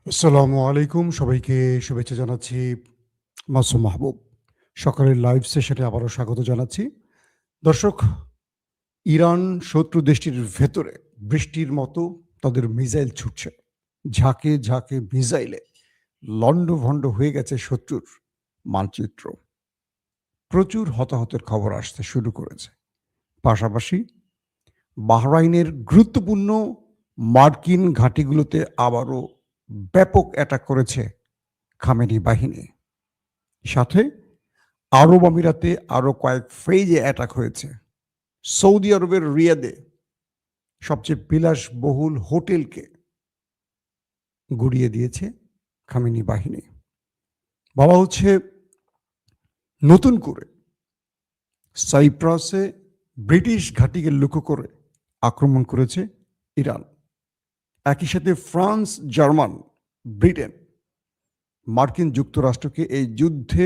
আসসালামু আলাইকুম। সবাইকে শুভেচ্ছা জানাচ্ছি। মাসুম মাহবুব। সকালের লাইভ সেশনে আবারও স্বাগত জানাচ্ছি। দর্শক, ইরান শত্রু দেশটির ভেতরে বৃষ্টির মতো তাদের মিসাইল ছুটছে। ঝাঁকে, ঝাঁকে মিসাইলে লণ্ডভণ্ড হয়ে গেছে শত্রুর মানচিত্র। প্রচুর হতাহতের খবর আসতে শুরু করেছে। পাশাপাশি বাহরাইনের গুরুত্বপূর্ণ মার্কিন ঘাঁটিগুলোতে আবারও ব্যাপক অ্যাটাক করেছে খামেনি বাহিনী। সাথে আরব আমিরাতে আরো কয়েক ফেজে অ্যাটাক হয়েছে। সৌদি আরবের রিয়াদে সবচেয়ে বিলাসবহুল হোটেলকে গুড়িয়ে দিয়েছে খামেনি বাহিনী। বলা হচ্ছে নতুন করে সাইপ্রাসে ব্রিটিশ ঘাঁটিকে লক্ষ্য করে আক্রমণ করেছে ইরান। একই সাথে ফ্রান্স, জার্মান, ব্রিটেন মার্কিন যুক্তরাষ্ট্রকে এই যুদ্ধে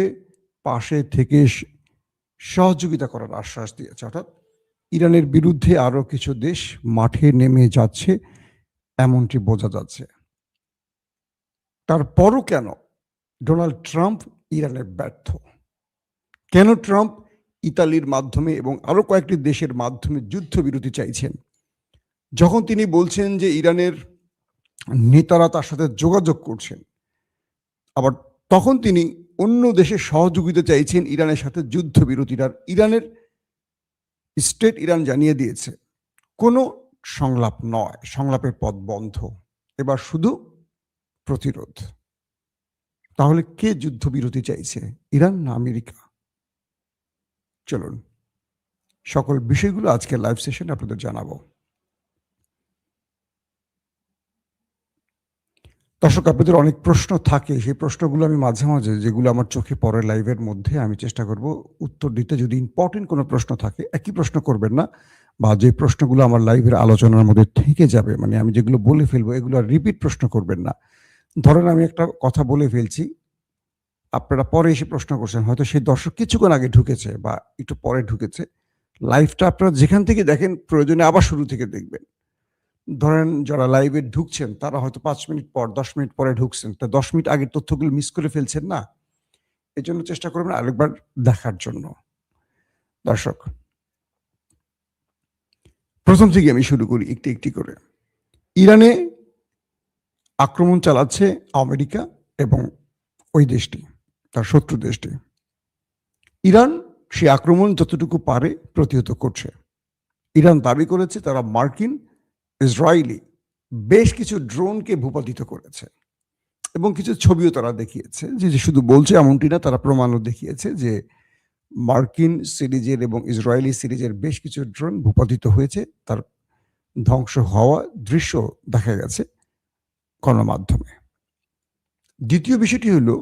পাশে থেকে সহযোগিতা করার আশ্বাস দিয়েছে। অর্থাৎ ইরানের বিরুদ্ধে আরো কিছু দেশ মাঠে নেমে যাচ্ছে, এমনটি বোঝা যাচ্ছে। তারপরও কেন ডোনাল্ড ট্রাম্প ইরানে ব্যর্থ? কেন ট্রাম্প ইতালির মাধ্যমে এবং আরো কয়েকটি দেশের মাধ্যমে যুদ্ধবিরতি চাইছেন, যখন তিনি বলছেন যে ইরানের নেতারা তার সাথে যোগাযোগ করছেন, আবার তখন তিনি অন্য দেশের সহযোগিতা চাইছেন ইরানের সাথে যুদ্ধবিরতির। আর ইরানের স্টেট ইরান জানিয়ে দিয়েছে কোনো সংলাপ নয়, সংলাপের পথ বন্ধ, এবার শুধু প্রতিরোধ। তাহলে কে যুদ্ধবিরতি চাইছে, ইরান না আমেরিকা? চলুন সকল বিষয়গুলো আজকে লাইভ সেশনে আপনাদের জানাবো। দর্শক, আপনাদের অনেক প্রশ্ন থাকে, সেই প্রশ্নগুলো আমি মাঝে মাঝে যেগুলো আমার চোখে পড়ে লাইভের মধ্যে আমি চেষ্টা করব উত্তর দিতে। যদি ইম্পর্টেন্ট কোনো প্রশ্ন থাকে একই প্রশ্ন করবেন না, বা যে প্রশ্নগুলো আমার লাইভের আলোচনার মধ্যে থেকে যাবে, মানে আমি যেগুলো বলে ফেলবো এগুলো আর রিপিট প্রশ্ন করবেন না। ধরেন আমি একটা কথা বলে ফেলছি, আপনারা পরে এসে প্রশ্ন করছেন, হয়তো সেই দর্শক কিছুক্ষণ আগে ঢুকেছে বা একটু পরে ঢুকেছে। লাইভটা আপনারা যেখান থেকে দেখেন প্রয়োজনে আবার শুরু থেকে দেখবেন। ধরেন যারা লাইভে ঢুকছেন তারা হয়তো 5 মিনিট পর 10 মিনিট পরে ঢুকছেন, তা 10 মিনিট আগের তথ্যগুলো মিস করে ফেলছেন না? এজন্য চেষ্টা করবেন আরেকবার দেখার জন্য। দর্শক, প্রথম থেকে আমি শুরু করি একটি একটি করে। ইরানে আক্রমণ চালাচ্ছে আমেরিকা এবং ওই দেশটি, তার শত্রু দেশটি। ইরান সে আক্রমণ যতটুকু পারে প্রতিহত করছে। ইরান দাবি করেছে তারা মার্কিন, ইসরায়েলি বেশ কিছু ড্রোনকে ভূপাতিত করেছে এবং কিছু ছবিও তারা দেখিয়েছে। যে শুধু বলছে এমনটি না, তারা প্রমাণও দেখিয়েছে যে মার্কিন সিরিজের এবং ইসরায়েলি সিরিজের বেশ কিছু ড্রোন ভূপাতিত হয়েছে, তার ধ্বংস হওয়া দৃশ্য দেখা গেছে গণমাধ্যমে। দ্বিতীয় বিষয়টি হলো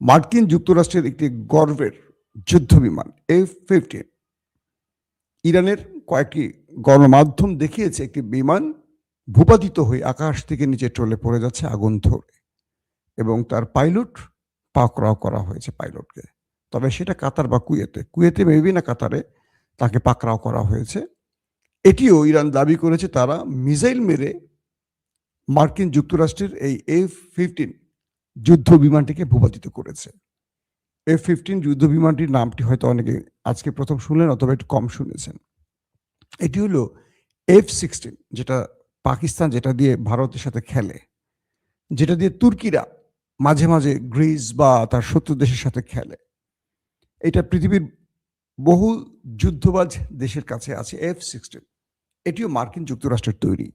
মার্কিন যুক্তরাষ্ট্রের একটি গর্বের যুদ্ধ বিমান F-15 ইরানের কয়েকটি গণমাধ্যম দেখিয়েছে একটি বিমান ভূপাতিত হয়ে আকাশ থেকে নিচে টলে পড়ে যাচ্ছে আগুন ধরে, এবং তার পাইলট পাকড়াও করা হয়েছে পাইলটকে। তবে সেটা কাতার বা কুয়েতে মেবি না কাতারে তাকে পাকড়াও করা হয়েছে। এটিও ইরান দাবি করেছে তারা মিসাইল মেরে মার্কিন যুক্তরাষ্ট্রের এই F-15 যুদ্ধ বিমানটিকে ভূপাতিত করেছে। F-15 যুদ্ধ বিমানটির নামটি হয়তো অনেকে আজকে প্রথম শুনলেন অথবা একটু কম শুনেছেন। এটি হলো F-16, যেটা পাকিস্তান, যেটা দিয়ে ভারতের সাথে খেলে, যেটা দিয়ে তুর্কিরা মাঝে মাঝে গ্রিস বা তার শত্রু দেশের সাথে খেলে। এটা পৃথিবীর বহু যুদ্ধবাজ দেশের কাছে আছে F-16। এটিও মার্কিন যুক্তরাষ্ট্রের তৈরি।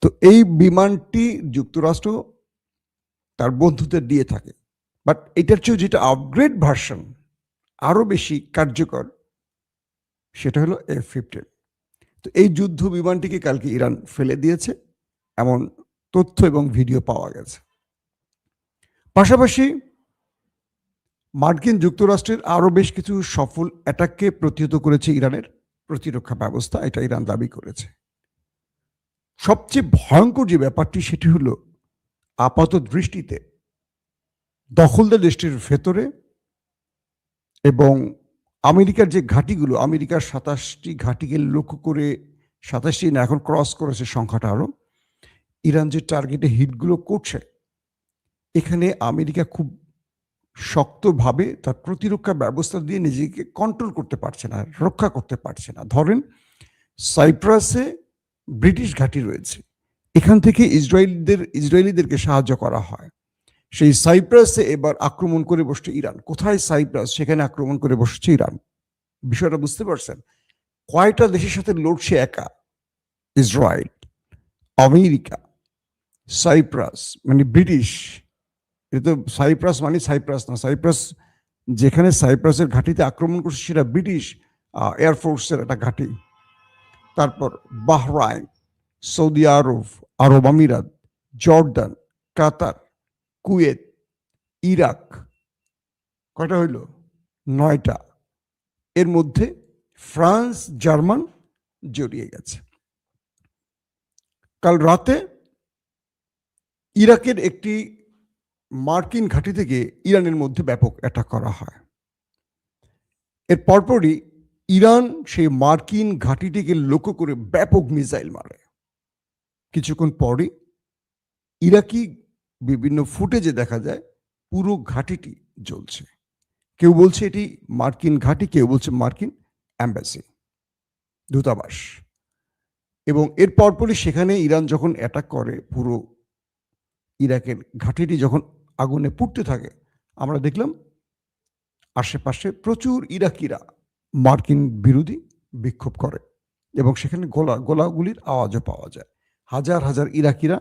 তো এই বিমানটি যুক্তরাষ্ট্র তার বন্ধুদের দিয়ে থাকে, বাট এটার চেয়েও যেটা আপগ্রেড ভার্সন, আরো বেশি কার্যকর, সেটা হলো F-15। তো এই যুদ্ধ বিমানটিকে কালকে ইরান ফেলে দিয়েছে, এমন তথ্য এবং ভিডিও পাওয়া গেছে। পাশাপাশি মার্কিন যুক্তরাষ্ট্রের আরো বেশ কিছু সফল অ্যাটাককে প্রতিহত করেছে ইরানের প্রতিরক্ষা ব্যবস্থা, এটা ইরান দাবি করেছে। সবচেয়ে ভয়ঙ্কর যে ব্যাপারটি সেটি হলো আপাত দৃষ্টিতে দখলদার দেশটির ভেতরে এবং আমেরিকার যে ঘাঁটিগুলো, আমেরিকার 27টি ঘাঁটিকে লক্ষ্য করে, 27টি না এখন ক্রস করেছে সংখ্যাটা আরো, ইরান যে টার্গেটে হিটগুলো করছে এখানে আমেরিকা খুব শক্তভাবে তার প্রতিরক্ষা ব্যবস্থা দিয়ে নিজেকে কন্ট্রোল করতে পারছে না, রক্ষা করতে পারছে না। ধরেন সাইপ্রাসে ব্রিটিশ ঘাঁটি রয়েছে, এখান থেকে ইসরায়েলিদেরকে সাহায্য করা হয়। সেই সাইপ্রাসে এবার আক্রমণ করে বসছে ইরান। কোথায় সাইপ্রাস, সেখানে আক্রমণ করে বসছে ইরান। বিষয়টা বুঝতে পারছেন? কয়টা দেশের সাথে লড়ছে একা? ইসরায়েল, আমেরিকা, সাইপ্রাস মানে ব্রিটিশ। এটা তো সাইপ্রাস মানে সাইপ্রাস না, সাইপ্রাস যেখানে সাইপ্রাসের ঘাঁটিতে আক্রমণ করছে সেটা ব্রিটিশ এয়ারফোর্সের একটা ঘাঁটি। তারপর বাহরাইন, সৌদি আরব, আরব আমিরাত, জর্ডান, কাতার, কুয়েত, ইরাক। কয়টা হইল? 9টা। এর মধ্যে ফ্রান্স, জার্মান জড়িয়ে গেছে। কাল রাতে ইরাকের একটি মার্কিন ঘাঁটি থেকে ইরানের মধ্যে ব্যাপক অ্যাটাক করা হয়। এর পরপরই ইরান সেই মার্কিন ঘাঁটিটিকে লক্ষ্য করে ব্যাপক মিসাইল মারে। কিছুক্ষণ পরে ইরাকি বিভিন্ন ফুটেজে দেখা যায় পুরো ঘাঁটিটি জ্বলছে। কেউ বলছে এটি মার্কিন ঘাঁটি, কেউ বলছে মার্কিন অ্যাম্বাসি, দূতাবাস। এবং এর পরপরই সেখানে ইরান যখন অ্যাটাক করে, পুরো ইরাকের ঘাঁটিটি যখন আগুনে পুড়তে থাকে, আমরা দেখলাম আশেপাশে প্রচুর ইরাকিরা মার্কিন বিরোধী বিক্ষোভ করে এবং সেখানে গোলাগুলির আওয়াজও পাওয়া যায়। হাজার হাজার ইরাকিরা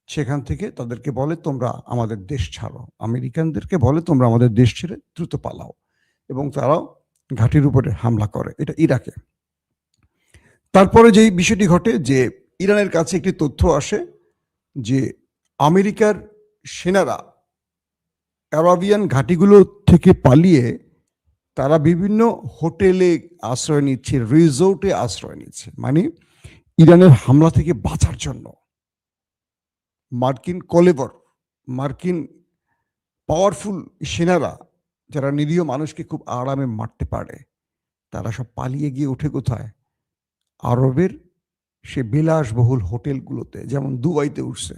সেখান থেকে তাদেরকে বলে তোমরা আমাদের দেশ ছাড়ো, আমেরিকানদেরকে বলে তোমরা আমাদের দেশ ছেড়ে দ্রুত পালাও, এবং তারাও ঘাঁটির উপরে হামলা করে। এটা ইরাকে। তারপরে যেই বিষয়টি ঘটে যে ইরানের কাছে একটি তথ্য আসে যে আমেরিকার সেনারা অ্যারাবিয়ান ঘাঁটিগুলো থেকে পালিয়ে তারা বিভিন্ন হোটেলে আশ্রয় নিচ্ছে, রিসোর্টে আশ্রয় নিচ্ছে, মানে ইরানের হামলা থেকে বাঁচার জন্য। মার্কিন কলেবর, মার্কিন পাওয়ারফুল সেনারা যারা নিরীহ মানুষকে খুব আরামে মারতে পারে, তারা সব পালিয়ে গিয়ে উঠে কোথায়? আরবের সে বিলাসবহুল হোটেলগুলোতে, যেমন দুবাইতে উঠছে।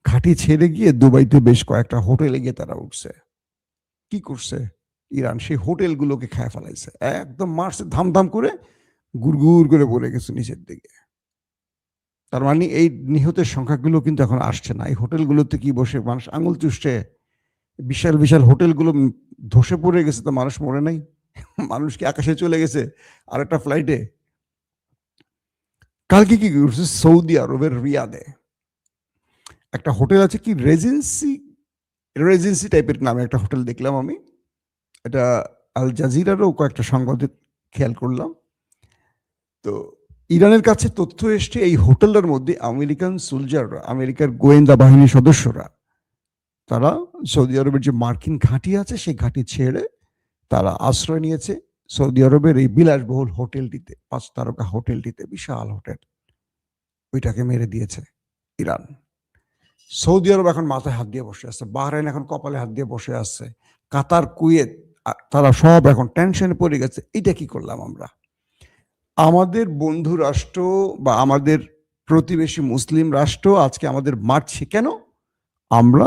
ঘাঁটি ছেড়ে গিয়ে দুবাইতে বেশ কয়েকটা হোটেলে গিয়ে তারা উঠছে। কি করছে ইরান? সেই হোটেলগুলোকে খায় ফেলাইছে, একদম মারছে ধামধাম করে, গুড়গুড় করে পড়ে গেছে নিচের দিকে। তার মানে এই নিহতের সংখ্যাগুলো কিন্তু এখন আসছে না। এই হোটেলগুলোতে কি বসে মানুষ আঙুল চুষছে? বিশাল বিশাল হোটেলগুলো ধসে পড়ে গেছে, তো মানুষ মরে নাই? মানুষ কি আকাশে চলে গেছে আরেকটা ফ্লাইটে? কালকে কি করছে সৌদি আরবের রিয়াদে একটা হোটেল আছে, কি রেজেন্সি টাইপের নামে একটা হোটেল দেখলাম আমি। এটা আল জাজিরারও কয়েকটা সংবাদে খেয়াল করলাম। তো ইরানের কাছে তথ্য এসছে এই হোটেলের মধ্যে আমেরিকান সোলজাররা, আমেরিকার গোয়েন্দা বাহিনীর সদস্যরা, তারা সৌদি আরবের যে মার্কিন ঘাঁটি আছে সেই ঘাঁটি ছেড়ে তারা আশ্রয় নিয়েছে সৌদি আরবের এই বিলাসবহুল হোটেলটিতে, 5 তারকা হোটেলটিতে, বিশাল হোটেল। ওইটাকে মেরে দিয়েছে ইরান। সৌদি আরব এখন মাথায় হাত দিয়ে বসে আছে, বাহরাইন এখন কপালে হাত দিয়ে বসে আছে, কাতার, কুয়েত, তারা সব এখন টেনশনে পড়ে গেছে। এটা কি করলাম আমরা? আমাদের বন্ধু রাষ্ট্র বা আমাদের প্রতিবেশী মুসলিম রাষ্ট্র আজকে আমাদের মারছে কেন? আমরা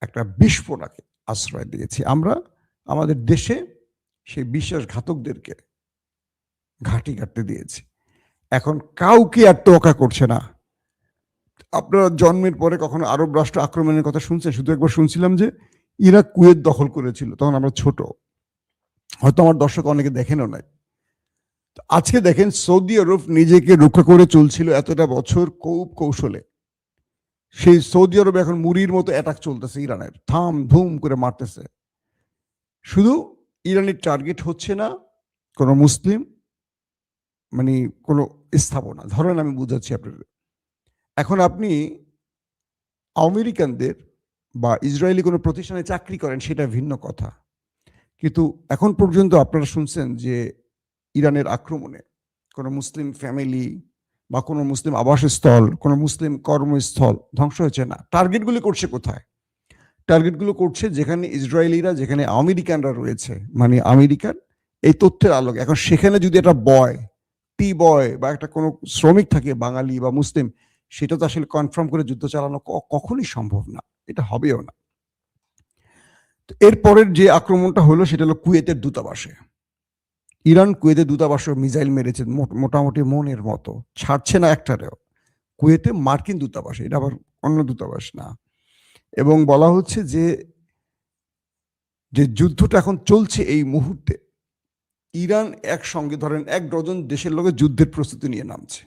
একটা বিস্ফোরণকে আশ্রয় দিয়েছি। আমরা আমাদের দেশে সেই বিশ্বাসঘাতকদেরকে ঘাঁটি কাটতে দিয়েছি। এখন কাউকে আর তোয়াক্কা করছে না। আপনারা জন্মের পরে কখনো আরব রাষ্ট্র আক্রমণের কথা শুনছেন? শুধু একবার শুনছিলাম যে ইরাক কুয়েত দখল করেছিল, তখন আমরা ছোট, হয়তো আমার দর্শক অনেকে দেখেনও নাই। আজকে দেখেন সৌদি আরব নিজেকে রক্ষা করে চলছিল এতটা বছর খুব কৌশলে। সেই সৌদি আরব এখন মুড়ির মতো অ্যাটাক চলতেছে ইরানের, থাম ধুম করে মারতেছে। শুধু ইরানের টার্গেট হচ্ছে না কোনো মুসলিম, মানে কোনো স্থাপনা। ধরেন আমি বুঝাচ্ছি আপনাদের, এখন আপনি আমেরিকানদের বা ইসরায়েলি কোনো প্রতিষ্ঠানে চাকরি করেন, সেটা ভিন্ন কথা, কিন্তু এখন পর্যন্ত আপনারা শুনছেন যে ইরানের আক্রমণে কোনো মুসলিম ফ্যামিলি বা কোনো মুসলিম আবাসস্থল, কোনো মুসলিম কর্মস্থল ধ্বংস হয়েছে না। টার্গেটগুলি করছে কোথায়? টার্গেটগুলো করছে যেখানে ইসরায়েলিরা, যেখানে আমেরিকানরা রয়েছে, মানে আমেরিকান এই তথ্যের আলোকে। এখন সেখানে যদি একটা টি বয় বা একটা কোনো শ্রমিক থাকে বাঙালি বা মুসলিম, সেটা তো আসলে কনফার্ম করে যুদ্ধ চালানো কখনই সম্ভব না। এটা হবেও না। তো এরপরের যে আক্রমণটা হলো সেটা হলো কুয়েতের দূতাবাসে। ইরান কুয়েতের দূতাবাসে মিসাইল মেরেছে মোটামুটি মনের মতো, ছাড়ছে না একটারেও। কুয়েতে মার্কিন দূতাবাসে, এটা আবার অন্য দূতাবাস না। এবং বলা হচ্ছে যে যুদ্ধটা এখন চলছে এই মুহূর্তে, ইরান একসঙ্গে ধরেন 1 ডজন দেশের লগে যুদ্ধের প্রস্তুতি নিয়ে নামছে।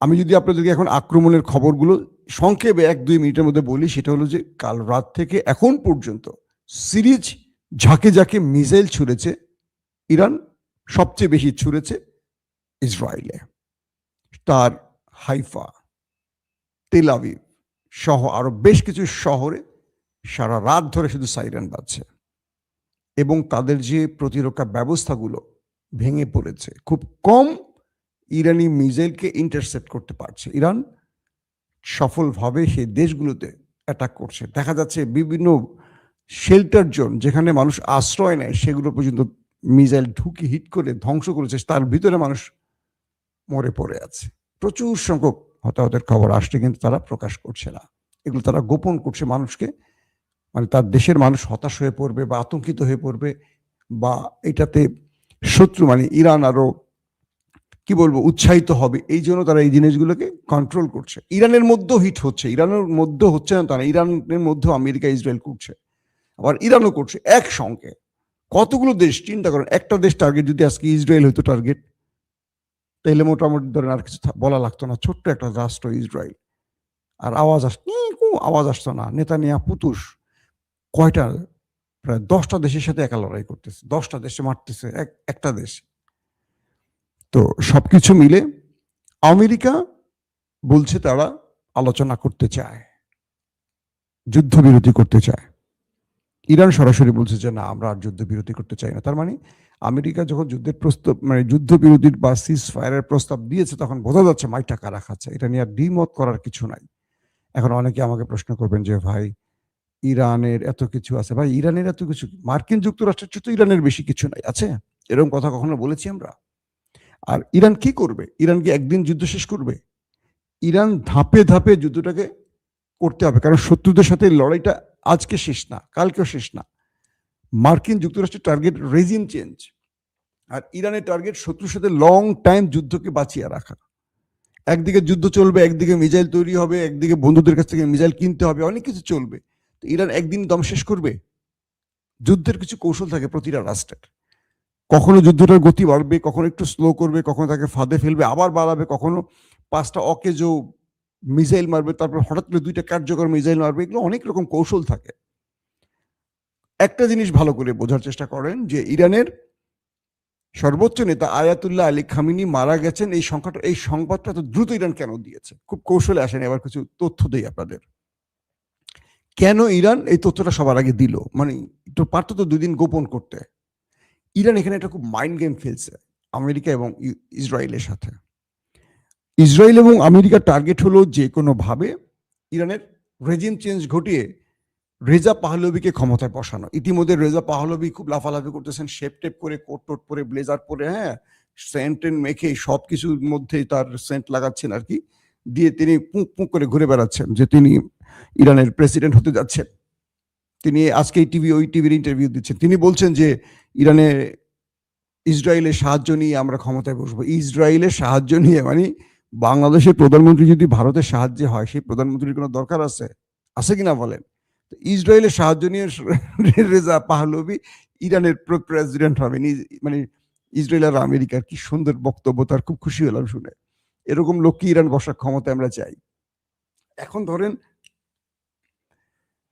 আমি যদি আপনাদেরকে এখন আক্রমণের খবরগুলো সংক্ষেপে 1-2 মিনিটের মধ্যে বলি, সেটা হলো যে কাল রাত থেকে এখন পর্যন্ত সিরিজ ঝাঁকে ঝাঁকে মিসাইল ছুড়েছে ইরান, সবচেয়ে বেশি ছুড়েছে ইসরায়েলে। তার হাইফা, তেল আবিব সহ আরো বেশ কিছু শহরে সারা রাত ধরে শুধু সাইরেন বাজছে এবং তাদের যে প্রতিরক্ষা ব্যবস্থাগুলো ভেঙে পড়েছে। খুব কম ইরানি মিসাইলকে ইন্টারসেপ্ট করতে পারছে ইরান, সফলভাবে সেই দেশগুলোতে অ্যাটাক করছে। দেখা যাচ্ছে বিভিন্ন শেল্টার জোন যেখানে মানুষ আশ্রয় নেয় সেগুলো পর্যন্ত মিসাইল ঢুকে হিট করে ধ্বংস করেছে, তার ভিতরে মানুষ মরে পড়ে আছে। প্রচুর সংখ্যক হতাহতের খবর আসছে, কিন্তু তারা প্রকাশ করছে না, এগুলো তারা গোপন করছে মানুষকে। মানে তার দেশের মানুষ হতাশ হয়ে পড়বে বা আতঙ্কিত হয়ে পড়বে, বা এটাতে শত্রু মানে ইরান আরো কি বলবো উৎসাহিত হবে, এই জন্য তারা এই জিনিসগুলোকে কন্ট্রোল করছে। ইরানের মধ্যেও হিট হচ্ছে, ইরানের মধ্যে হচ্ছে না তা না, ইরানের মধ্যেও আমেরিকা ইসরায়েল করছে, আবার ইরানও করছে একসঙ্গে। কতগুলো দেশ চিন্তা করেন, একটা দেশ টার্গেট যদি আজকে ইসরায়েল হইতো টার্গেট, তাহলে মোটামুটি ধরেন আর কিছু বলা লাগতো না, ছোট্ট একটা রাষ্ট্র ইসরায়েল, আর আওয়াজ আসতো না। নেতানিয়াহু পুতুস কয়টা, প্রায় 10টা দেশের সাথে একা লড়াই করতেছে, 10টা দেশে মারতেছে একটা দেশ। তো সবকিছু মিলে আমেরিকা বলছে তারা আলোচনা করতে চায়, যুদ্ধবিরতি করতে চায়। ইরান সরাসরি বলছে যে না, আমরা আর যুদ্ধবিরতি করতে চাই না। তার মানে আমেরিকা যখন যুদ্ধের প্রস্তাব মানে যুদ্ধবিরতির বা সিজ ফায়ারের প্রস্তাব দিয়েছে, তখন বোঝা যাচ্ছে মাইটা কারা খাচ্ছে। এটা নিয়ে আর দ্বিমত করার কিছু নাই। এখন অনেকে আমাকে প্রশ্ন করবেন যে ভাই ইরানের এত কিছু আছে, ভাই ইরানের এত কিছু, মার্কিন যুক্তরাষ্ট্রের চেয়ে তো ইরানের বেশি কিছু নাই আছে, এরকম কথা কখনো বলেছি আমরা? আর ইরান কি করবে? ইরান কি একদিন যুদ্ধ শেষ করবে? ইরান ধাপে ধাপে যুদ্ধটাকে করতে হবে, কারণ শত্রুদের সাথে লড়াইটা আজকে শেষ না, কালকেও শেষ না। মার্কিন যুক্তরাষ্ট্রের টার্গেট রেজিম চেঞ্জ, আর ইরানের টার্গেট শত্রুর সাথে লং টাইম যুদ্ধকে বাঁচিয়ে রাখা। একদিকে যুদ্ধ চলবে, একদিকে মিসাইল তৈরি হবে, একদিকে বন্ধুদের কাছ থেকে মিসাইল কিনতে হবে, অনেক কিছু চলবে। তো ইরান একদিন দম শেষ করবে? যুদ্ধের কিছু কৌশল থাকে প্রতিটা রাষ্ট্রের, কখনো যুদ্ধটার গতি বাড়বে, কখনো একটু স্লো করবে, কখনো তাকে ফাঁদে ফেলবে আবার বাড়াবে, কখনো 5টা অকেজো মিসাইল মারবে, তারপর হঠাৎ করে 2টা কার্যকর মিসাইল মারবে। এগুলো অনেক রকম কৌশল থাকে। একটা জিনিস ভালো করে বোঝার চেষ্টা করেন যে ইরানের সর্বোচ্চ নেতা আয়াতুল্লাহ আলী খামিনি মারা গেছেন, এই সংবাদটা তো দ্রুত ইরান কেন দিয়েছে? খুব কৌশলে আসেন, এবার কিছু তথ্য দেই আপনাদের। কেন ইরান এই তথ্যটা সবার আগে দিল? মানে একটু পারত তো 2 দিন গোপন করতে। ইরান এখানে একটা খুব মাইন্ড গেম খেলছে আমেরিকা এবং ইসরায়েলের সাথে। ইসরায়েল এবং আমেরিকার টার্গেট হলো যে কোনো ভাবে ইরানের রেজিম চেঞ্জ ঘটিয়ে রেজা পাহলভিকে ক্ষমতায় বসানো। ইতিমধ্যে রেজা পাহলভি খুব লাফালাফি করতেছেন, শেপ টেপ করে, কোট টোট পরে, ব্লেজার পরে, হ্যাঁ, সেন্ট মেখে সবকিছুর মধ্যেই তার সেন্ট লাগাচ্ছেন আর কি, দিয়ে তিনি পুঁক পুঁক করে ঘুরে বেড়াচ্ছেন যে তিনি ইরানের প্রেসিডেন্ট হতে যাচ্ছেন। তিনি আজকে এই টিভি ওই টিভির ইন্টারভিউ দিচ্ছেন, তিনি বলছেন যে ইরানে ইসরায়েলের সাহায্য নিয়ে আমরা ক্ষমতায় বসবো। ইসরায়েলের সাহায্য নিয়ে মানে বাংলাদেশের প্রধানমন্ত্রী যদি ভারতের সাহায্যে হয়, সেই প্রধানমন্ত্রীর কোনো দরকার আছে কিনা বলেন? ইসরায়েলের সাহায্য নিয়ে রেজা পাহলভি ইরানের প্রেসিডেন্ট হবে, মানে ইসরায়েল আর আমেরিকার কি সুন্দর বক্তব্য, তার খুব খুশি হলাম শুনে। এরকম লোককে ইরান বসার ক্ষমতা আমরা চাই। এখন ধরেন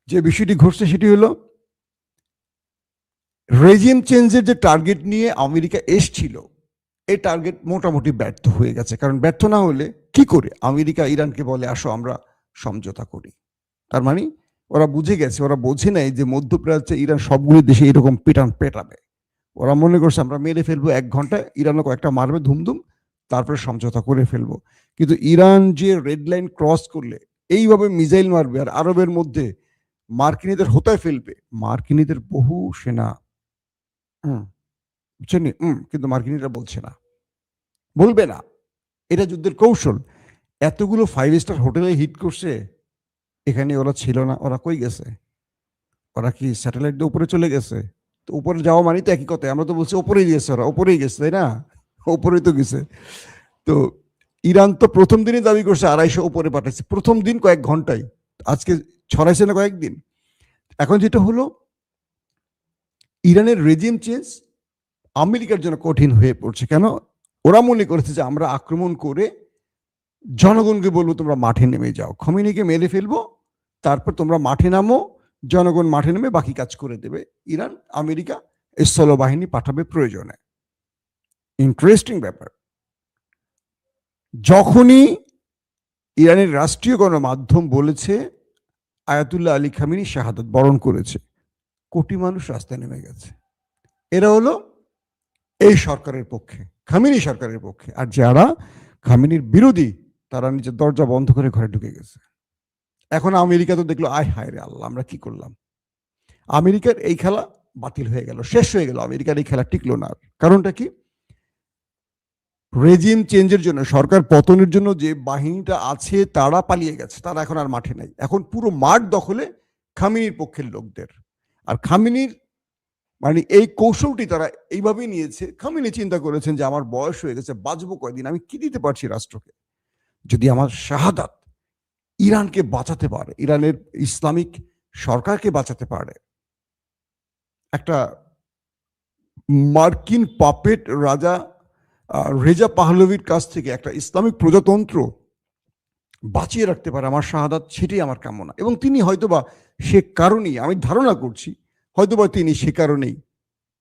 যে বিষয়টি ঘটছে সেটি হলো রেজিম চেঞ্জের যে টার্গেট নিয়ে আমেরিকা এসছিল, এই টার্গেট মোটামুটি ব্যর্থ হয়ে গেছে। কারণ ব্যর্থ না হলে কি করে আমেরিকা ইরানকে বলে আসো আমরা সমঝোতা করি? তার মানে ওরা বুঝে গেছে, ওরা বোঝে নাই যে মধ্যপ্রাচ্যে ইরান সবগুলি দেশে এরকম পেটাবে। ওরা মনে করছে আমরা মেরে ফেলবো 1 ঘন্টায়, ইরানও কয়েকটা মারবে ধুমধুম, তারপরে সমঝোতা করে ফেলবো। কিন্তু ইরান যে রেড লাইন ক্রস করলে এইভাবে মিসাইল মারবে আর আরবের মধ্যে মার্কিনীদের হোতায় ফেলবে। মার্কিনীদের বহু সেনা বুঝছেন, কিন্তু মার্কিনীরা বলছে না, বলবে না, এটা যুদ্ধের কৌশল। এতগুলো 5 স্টার হোটেলে হিট করছে, এখানে ওরা ছিল না, ওরা কই গেছে? ওরা কি স্যাটেলাইট দিয়ে উপরে চলে গেছে? তো উপরে যাওয়া মানে তো একই কথা, আমরা তো বলছি উপরেই গেছে, ওরা উপরেই গেছে, তাই না? উপরেই তো গেছে। তো ইরান তো প্রথম দিনই দাবি করছে 250 উপরে পাঠাচ্ছে, প্রথম দিন কয়েক ঘন্টায়, আজকে ছড়াইছে না কয়েকদিন। এখন যেটা হলো, ইরানের রেজিম চেঞ্জ আমেরিকার জন্য কঠিন হয়ে পড়ছে। কেন? ওরা মনে করেছে যে আমরা আক্রমণ করে জনগণকে বলবো তোমরা মাঠে নেমে যাও, খমেনিকে মেরে ফেলবো, তারপর তোমরা মাঠে নামো, জনগণ মাঠে নেমে বাকি কাজ করে দেবে। ইরান আমেরিকা স্থলবাহিনী পাঠাবে প্রয়োজনে। ইন্টারেস্টিং ব্যাপার। যখনই ইরানের রাষ্ট্রীয় গণমাধ্যম বলেছে আয়াতুল্লাহ আলী খামেনি শাহাদাত বরণ করেছে, কোটি মানুষ রাস্তায় নেমে গেছে। এরা হলো এই সরকারের পক্ষে, খামেনি সরকারের পক্ষে। আর যারা খামেনির বিরোধী তারা নিজের দরজা বন্ধ করে ঘরে ঢুকে গেছে। এখন আমেরিকা তো দেখলো, আয় হায় রে আল্লাহ, আমরা কি করলাম। আমেরিকার এই খেলা বাতিল হয়ে গেল, শেষ হয়ে গেল, আমেরিকার এই খেলা টিকলো না। কারণটা কি? রেজিম চেঞ্জের জন্য, সরকার পতনের জন্য যে বাহিনীটা আছে তারা পালিয়ে গেছে, তারা এখন আর মাঠে নাই। এখন পুরো মাঠ দখলে খামেনির পক্ষের লোকদের। আর খামেনির মানে এই কৌশলটি তারা এইভাবেই নিয়েছে। খামেনি চিন্তা করেছেন যে আমার বয়স হয়ে গেছে, বাঁচবো কয়দিন, আমি কি দিতে পারছি রাষ্ট্রকে, যদি আমার শাহাদাত ইরানকে বাঁচাতে পারে, ইরানের ইসলামিক সরকারকে বাঁচাতে পারে। একটা মার্কিন পাপেট রাজা রেজা পাহলভির কাছ থেকে একটা ইসলামিক প্রজাতন্ত্র বাঁচিয়ে রাখতে পারে আমার শাহাদাত, সেটাই আমার কামনা। এবং তিনি হয়তোবা সে কারণেই, আমি ধারণা করছি, হয়তোবা তিনি সে কারণেই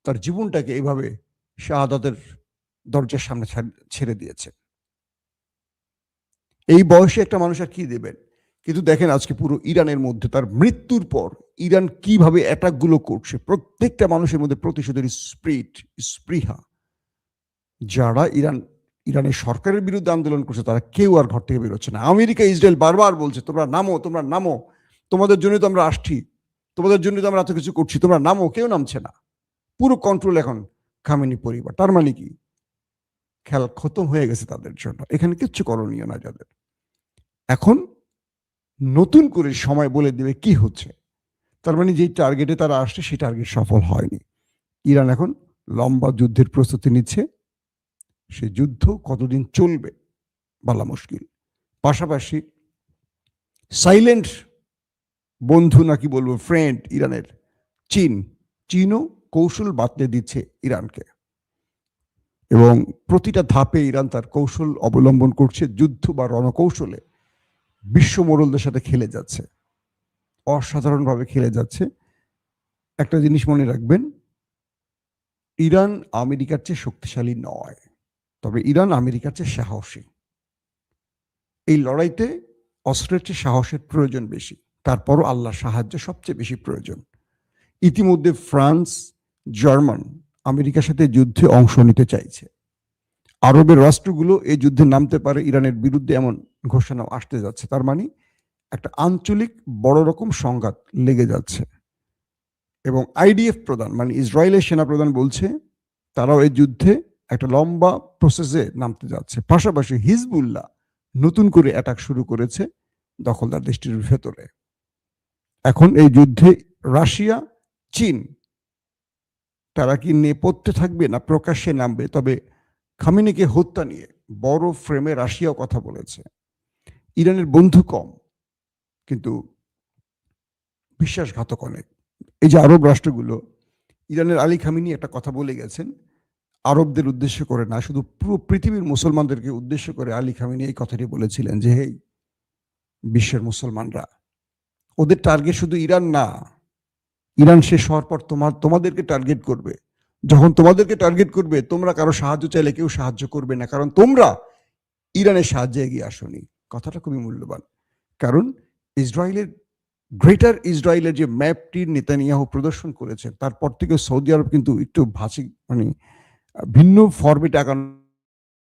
তার জীবনটাকে এইভাবে শাহাদাতের দরজার সামনে ছেড়ে দিয়েছে। এই বয়সে একটা মানুষ আর কি দেবেন? কিন্তু দেখেন আজকে পুরো ইরানের মধ্যে তার মৃত্যুর পর ইরান কিভাবে অ্যাটাকগুলো করছে, প্রত্যেকটা মানুষের মধ্যে প্রতিশোধের স্পৃহা। যারা ইরানের সরকারের বিরুদ্ধে আন্দোলন করছে তারা কেউ আর ঘর থেকে বেরোচ্ছে না। আমেরিকা ইসরায়েল বারবার বলছে তোমরা নামো, তোমরা নামো, তোমাদের জন্যই তো আমরা আসছি, তোমাদের জন্যই তো আমরা এত কিছু করছি, তোমরা নামো। কেউ নামছে না। পুরো কন্ট্রোল এখন খামেনি পরিবার। তার মানে কি? খেলা খতম হয়ে গেছে তাদের জন্য, এখানে কিচ্ছু করণীয় না যাদের। এখন নতুন করে সময় বলে দেবে কি হচ্ছে। তার মানে যেই টার্গেটে তারা আসছে সেই টার্গেট সফল হয়নি। ইরান এখন লম্বা যুদ্ধের প্রস্তুতি নিচ্ছে। সে যুদ্ধ কতদিন চলবে বলা মুশকিল। পাশাপাশি সাইলেন্ট বন্ধু নাকি বলবো ফ্রেন্ড ইরানের চীনও কৌশল বাতলে দিচ্ছে ইরানকে, এবং প্রতিটা ধাপে ইরান তার কৌশল অবলম্বন করছে। যুদ্ধ বা রণকৌশলে বিশ্ব মোড়লদের সাথে খেলে যাচ্ছে, অসাধারণভাবে খেলে যাচ্ছে। একটা জিনিস মনে রাখবেন, ইরান আমেরিকার চেয়ে শক্তিশালী নয়, তবে ইরান আমেরিকার চেয়ে সাহসী। এই লড়াইতে অস্ত্রের চেয়ে সাহসের প্রয়োজন বেশি, তারপরও আল্লাহর সাহায্য সবচেয়ে বেশি প্রয়োজন। ইতিমধ্যে ফ্রান্স, জার্মান আমেরিকার সাথে যুদ্ধে অংশ নিতে চাইছে। আরবের রাষ্ট্রগুলো এই যুদ্ধে নামতে পারে ইরানের বিরুদ্ধে, এমন ঘোষণা আসতে যাচ্ছে। তার মানে একটা আঞ্চলিক বড় রকম সংঘাত লেগে যাচ্ছে। এবং আইডিএফ প্রধান মানে ইসরায়েলের সেনা প্রধান বলছে তারাও এই যুদ্ধে একটা লম্বা প্রসেসে নামতে যাচ্ছে। পাশাপাশি হিজবুল্লাহ নতুন করে অ্যাটাক শুরু করেছে দখলদার দেশটির ভেতরে। এখন এই যুদ্ধে রাশিয়া, চীন তারা কি নেপথ্যে থাকবে না প্রকাশ্যে নামবে? তবে খামেনিকে হত্যা নিয়ে বড় ফ্রেমে রাশিয়াও কথা বলেছে। ইরানের বন্ধু কম, কিন্তু বিশ্বাসঘাতক অনেক। এই যে আরব রাষ্ট্রগুলো, ইরানের আলী খামেনি একটা কথা বলে গেছেন, আরবদের উদ্দেশ্য করে না, শুধু পুরো পৃথিবীর মুসলমানদেরকে উদ্দেশ্য করে আলী খামেনি এই কথাটি বলেছিলেন যে হেই বিশ্বের মুসলমানরা, ওদের টার্গেট শুধু ইরান না, ইরান শেষ হওয়ার পর তোমাদেরকে টার্গেট করবে। যখন তোমাদেরকে টার্গেট করবে, তোমরা কারো সাহায্য চাইলে কেউ সাহায্য করবে না, কারণ তোমরা ইরানের সাহায্যে এগিয়ে আসোনি। কথাটা খুবই মূল্যবান, কারণ গ্রেটার ইসরায়েলের যে ম্যাপটি নেতানিয়াহু প্রদর্শন করেছেন, তারপর থেকে সৌদি আরব কিন্তু একটু ভাষিক মানে ভিন্ন ফরম্যাটে আগানো